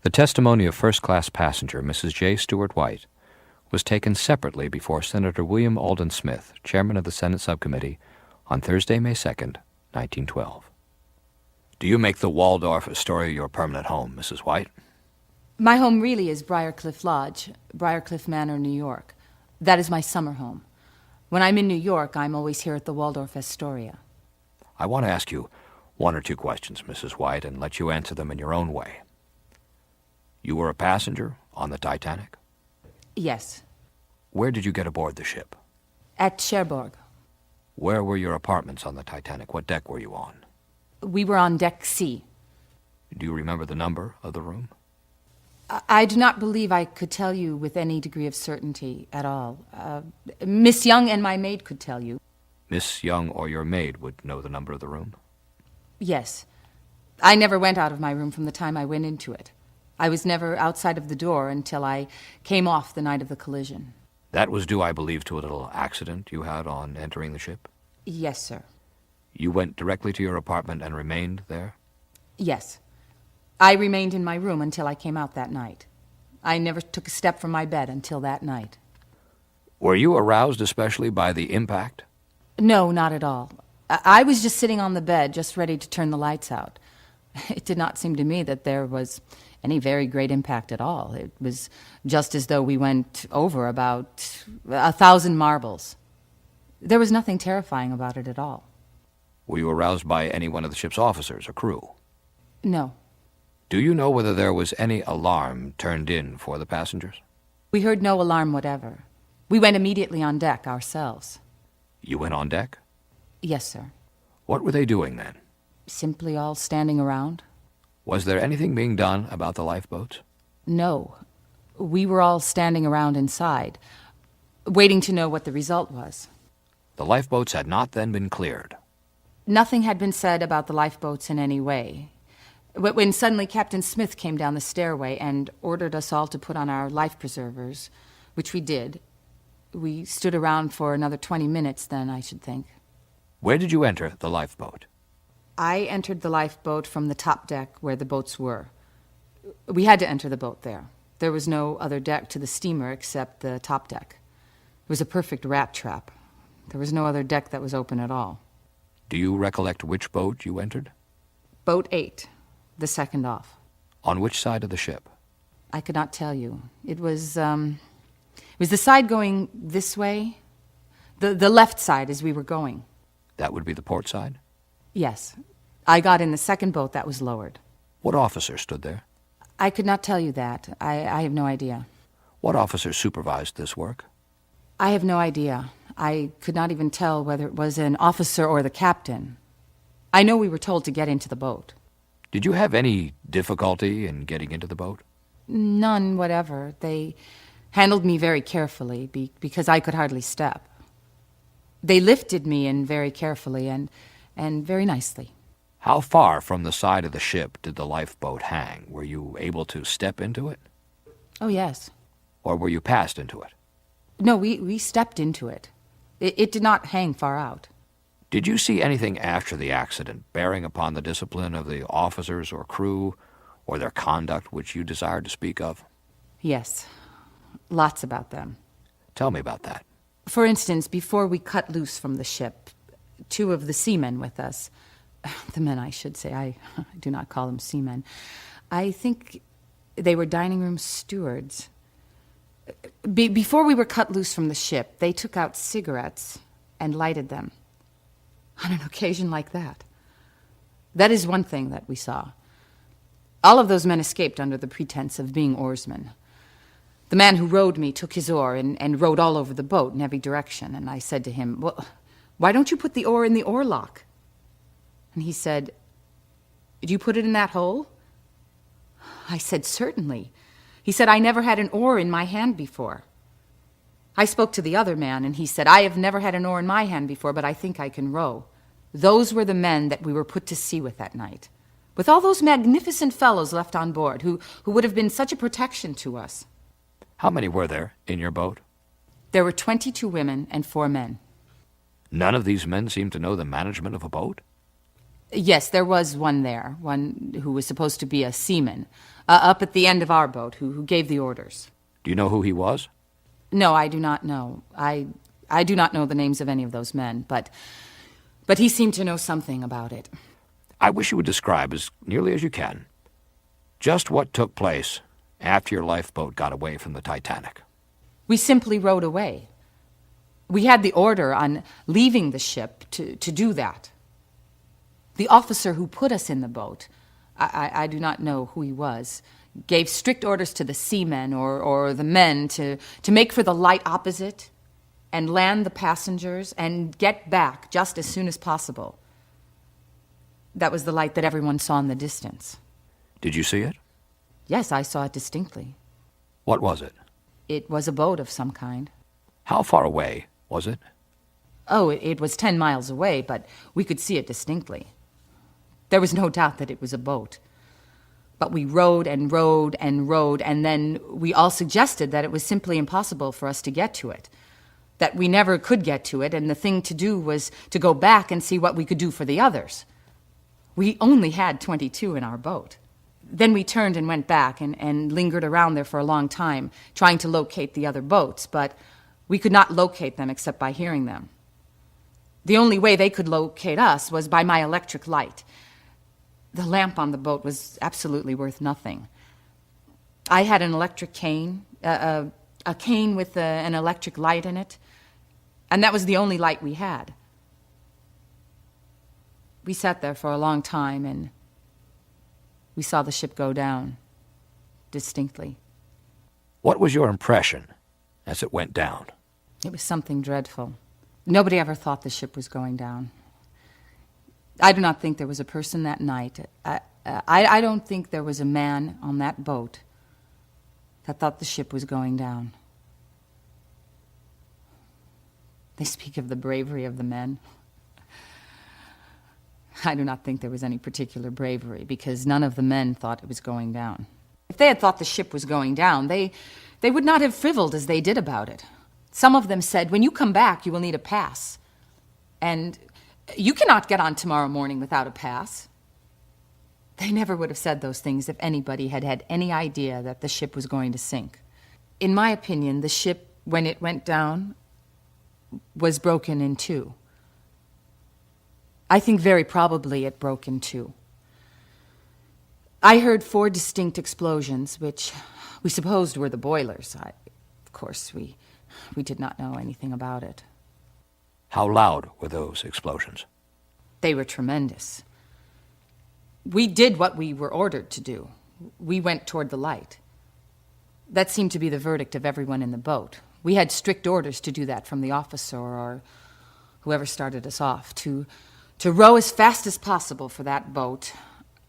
The testimony of first-class passenger Mrs. J. Stuart White was taken separately before Senator William Alden Smith, chairman of the Senate Subcommittee, on Thursday, May 2nd, 1912. Do you make the Waldorf Astoria your permanent home, Mrs. White? My home really is Briarcliff Lodge, Briarcliff Manor, New York. That is my summer home. When I'm in New York, I'm always here at the Waldorf Astoria. I want to ask you one or two questions, Mrs. White, and let you answer them in your own way. You were a passenger on the Titanic? Yes. Where did you get aboard the ship? At Cherbourg. Where were your apartments on the Titanic? What deck were you on? We were on Deck C. Do you remember the number of the room? I do not believe I could tell you with any degree of certainty at all. Miss Young and my maid could tell you. Miss Young or your maid would know the number of the room? Yes. I never went out of my room from the time I went into it. I was never outside of the door until I came off the night of the collision. That was due, I believe, to a little accident you had on entering the ship? Yes, sir. You went directly to your apartment and remained there? Yes. I remained in my room until I came out that night. I never took a step from my bed until that night. Were you aroused especially by the impact? No, not at all. I was just sitting on the bed, just ready to turn the lights out. It did not seem to me that there was any very great impact at all. It was just as though we went over about 1,000 marbles. There was nothing terrifying about it at all. Were you aroused by any one of the ship's officers or crew? No. Do you know whether there was any alarm turned in for the passengers? We heard no alarm whatever. We went immediately on deck ourselves. You went on deck? Yes, sir. What were they doing then? Simply all standing around. Was there anything being done about the lifeboats? No. We were all standing around inside, waiting to know what the result was. The lifeboats had not then been cleared? Nothing had been said about the lifeboats in any way. When suddenly Captain Smith came down the stairway and ordered us all to put on our life preservers, which we did, we stood around for another 20 minutes then, I should think. Where did you enter the lifeboat? I entered the lifeboat from the top deck where the boats were. We had to enter the boat there. There was no other deck to the steamer except the top deck. It was a perfect rat trap. There was no other deck that was open at all. Do you recollect which boat you entered? Boat 8, the second off. On which side of the ship? I could not tell you. It was the side going this way. The left side as we were going. That would be the port side? Yes. I got in the second boat that was lowered. What officer stood there? I could not tell you that. I have no idea. What officer supervised this work? I have no idea. I could not even tell whether it was an officer or the captain. I know we were told to get into the boat. Did you have any difficulty in getting into the boat? None whatever. They handled me very carefully because I could hardly step. They lifted me in very carefully and very nicely. How far from the side of the ship did the lifeboat hang? Were you able to step into it? Oh, yes. Or were you passed into it? No, we stepped into it. It did not hang far out. Did you see anything after the accident bearing upon the discipline of the officers or crew, or their conduct which you desired to speak of? Yes, lots about them. Tell me about that. For instance, before we cut loose from the ship, 2 of the seamen with us, the men I should say, I do not call them seamen, I think they were dining room stewards. Before we were cut loose from the ship, they took out cigarettes and lighted them. On an occasion like that. That is one thing that we saw. All of those men escaped under the pretense of being oarsmen. The man who rowed me took his oar and rowed all over the boat in every direction, and I said to him, "Well, why don't you put the oar in the oarlock?" And he said, "Did you put it in that hole?" I said, "Certainly." He said, "I never had an oar in my hand before." I spoke to the other man, and he said, "I have never had an oar in my hand before, but I think I can row." Those were the men that we were put to sea with that night, with all those magnificent fellows left on board who would have been such a protection to us. How many were there in your boat? There were 22 women and 4 men. None of these men seemed to know the management of a boat? Yes, there was one there, one who was supposed to be a seaman, up at the end of our boat, who gave the orders. Do you know who he was? No, I do not know. I do not know the names of any of those men, but he seemed to know something about it. I wish you would describe, as nearly as you can, just what took place after your lifeboat got away from the Titanic. We simply rowed away. We had the order on leaving the ship to do that. The officer who put us in the boat, I do not know who he was, gave strict orders to the seamen or the men to make for the light opposite and land the passengers and get back just as soon as possible. That was the light that everyone saw in the distance. Did you see it? Yes, I saw it distinctly. What was it? It was a boat of some kind. How far away was it? Oh, it was 10 miles away, but we could see it distinctly. There was no doubt that it was a boat. But we rowed and rowed and rowed, and then we all suggested that it was simply impossible for us to get to it, that we never could get to it, and the thing to do was to go back and see what we could do for the others. We only had 22 in our boat. Then we turned and went back and lingered around there for a long time, trying to locate the other boats, but we could not locate them except by hearing them. The only way they could locate us was by my electric light. The lamp on the boat was absolutely worth nothing. I had an electric cane, a cane with an electric light in it, and that was the only light we had. We sat there for a long time, and we saw the ship go down, distinctly. What was your impression as it went down? It was something dreadful. Nobody ever thought the ship was going down. I do not think there was a person that night. I don't think there was a man on that boat that thought the ship was going down. They speak of the bravery of the men. I do not think there was any particular bravery, because none of the men thought it was going down. If they had thought the ship was going down, they would not have frivoled as they did about it. Some of them said, "When you come back, you will need a pass. And you cannot get on tomorrow morning without a pass." They never would have said those things if anybody had had any idea that the ship was going to sink. In my opinion, the ship, when it went down, was broken in two. I think very probably it broke in two. I heard 4 distinct explosions, which we supposed were the boilers. Of course, we did not know anything about it. How loud were those explosions? They were tremendous. We did what we were ordered to do. We went toward the light. That seemed to be the verdict of everyone in the boat. We had strict orders to do that from the officer or whoever started us off, to row as fast as possible for that boat,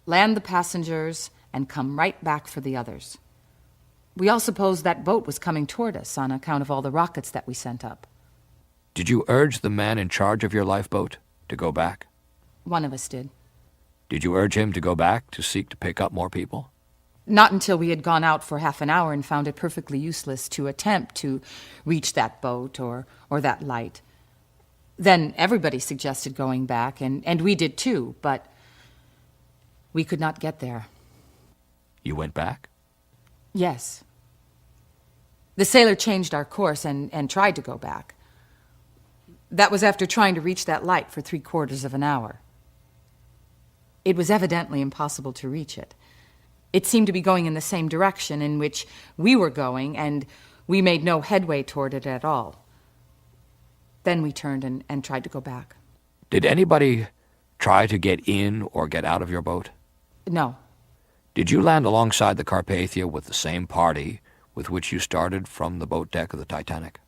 land the passengers, and come right back for the others. We all supposed that boat was coming toward us on account of all the rockets that we sent up. Did you urge the man in charge of your lifeboat to go back? One of us did. Did you urge him to go back to seek to pick up more people? Not until we had gone out for half an hour and found it perfectly useless to attempt to reach that boat or that light. Then everybody suggested going back, and we did too, but we could not get there. You went back? Yes. The sailor changed our course and tried to go back. That was after trying to reach that light for 3/4 of an hour. It was evidently impossible to reach it. It seemed to be going in the same direction in which we were going, and we made no headway toward it at all. Then we turned and tried to go back. Did anybody try to get in or get out of your boat? No. Did you land alongside the Carpathia with the same party with which you started from the boat deck of the Titanic?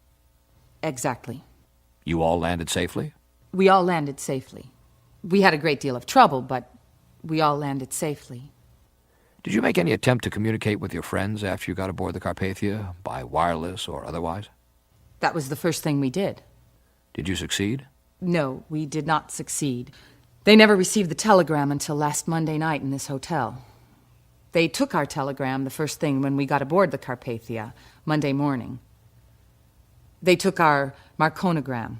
Exactly. You all landed safely? We all landed safely. We had a great deal of trouble, but we all landed safely. Did you make any attempt to communicate with your friends after you got aboard the Carpathia, by wireless or otherwise? That was the first thing we did. Did you succeed? No, we did not succeed. They never received the telegram until last Monday night in this hotel. They took our telegram the first thing when we got aboard the Carpathia, Monday morning. They took our marconigram.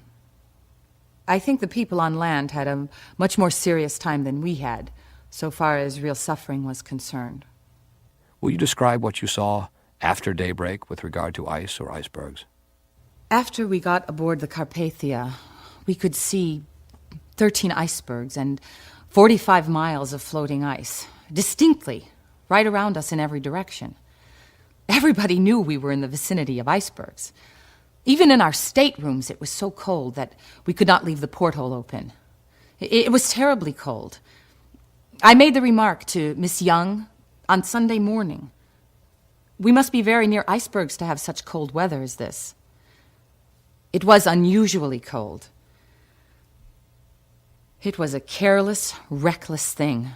I think the people on land had a much more serious time than we had, so far as real suffering was concerned. Will you describe what you saw after daybreak with regard to ice or icebergs? After we got aboard the Carpathia, we could see 13 icebergs and 45 miles of floating ice, distinctly, right around us in every direction. Everybody knew we were in the vicinity of icebergs. Even in our staterooms, it was so cold that we could not leave the porthole open. It was terribly cold. I made the remark to Miss Young on Sunday morning. We must be very near icebergs to have such cold weather as this. It was unusually cold. It was a careless, reckless thing.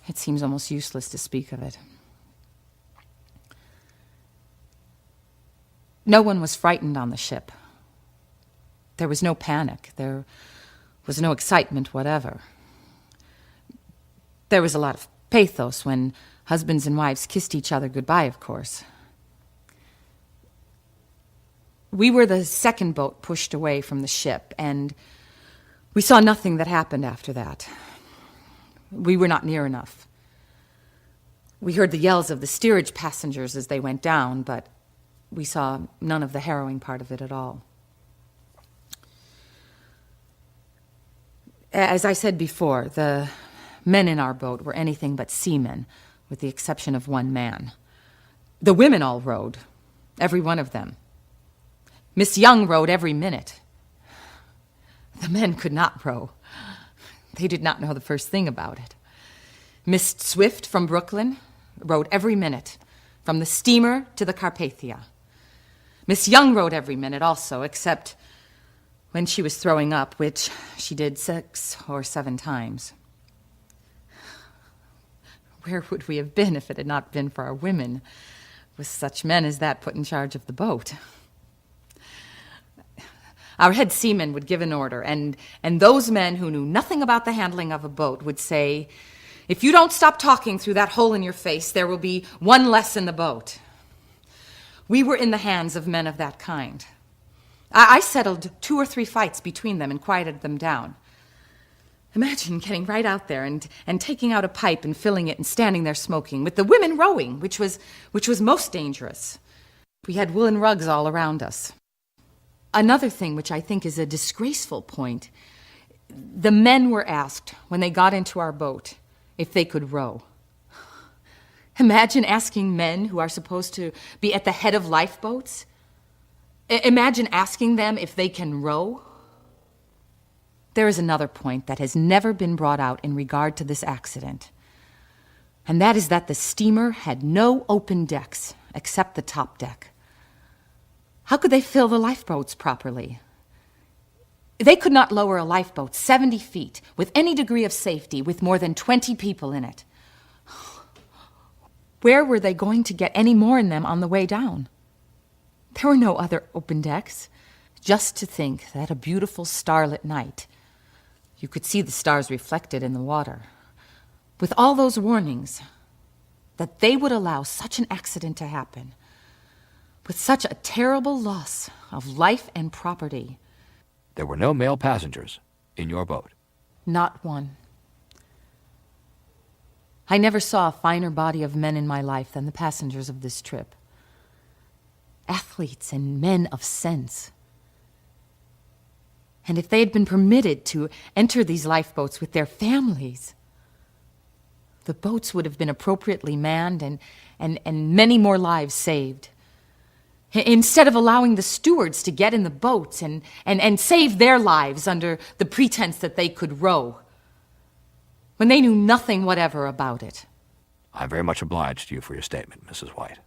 It seems almost useless to speak of it. No one was frightened on the ship. There was no panic. There was no excitement whatever. There was a lot of pathos when husbands and wives kissed each other goodbye, of course. We were the second boat pushed away from the ship, and we saw nothing that happened after that. We were not near enough. We heard the yells of the steerage passengers as they went down, but we saw none of the harrowing part of it at all. As I said before, the men in our boat were anything but seamen, with the exception of one man. The women all rowed, every one of them. Miss Young rowed every minute. The men could not row. They did not know the first thing about it. Miss Swift from Brooklyn rowed every minute, from the steamer to the Carpathia. Miss Young rowed every minute also, except when she was throwing up, which she did 6 or 7 times. Where would we have been if it had not been for our women, with such men as that put in charge of the boat? Our head seaman would give an order, and those men who knew nothing about the handling of a boat would say, "If you don't stop talking through that hole in your face, there will be one less in the boat." We were in the hands of men of that kind. I settled 2 or 3 fights between them and quieted them down. Imagine getting right out there and taking out a pipe and filling it and standing there smoking, with the women rowing, which was most dangerous. We had woolen rugs all around us. Another thing which I think is a disgraceful point, the men were asked when they got into our boat if they could row. Imagine asking men who are supposed to be at the head of lifeboats. Imagine asking them if they can row. There is another point that has never been brought out in regard to this accident, and that is that the steamer had no open decks except the top deck. How could they fill the lifeboats properly? They could not lower a lifeboat 70 feet with any degree of safety with more than 20 people in it. Where were they going to get any more in them on the way down? There were no other open decks. Just to think that a beautiful starlit night, you could see the stars reflected in the water, with all those warnings, that they would allow such an accident to happen, with such a terrible loss of life and property. There were no male passengers in your boat. Not one. I never saw a finer body of men in my life than the passengers of this trip. Athletes and men of sense. And if they had been permitted to enter these lifeboats with their families, the boats would have been appropriately manned and many more lives saved. Instead of allowing the stewards to get in the boats and save their lives under the pretense that they could row, when they knew nothing whatever about it. I'm very much obliged to you for your statement, Mrs. White.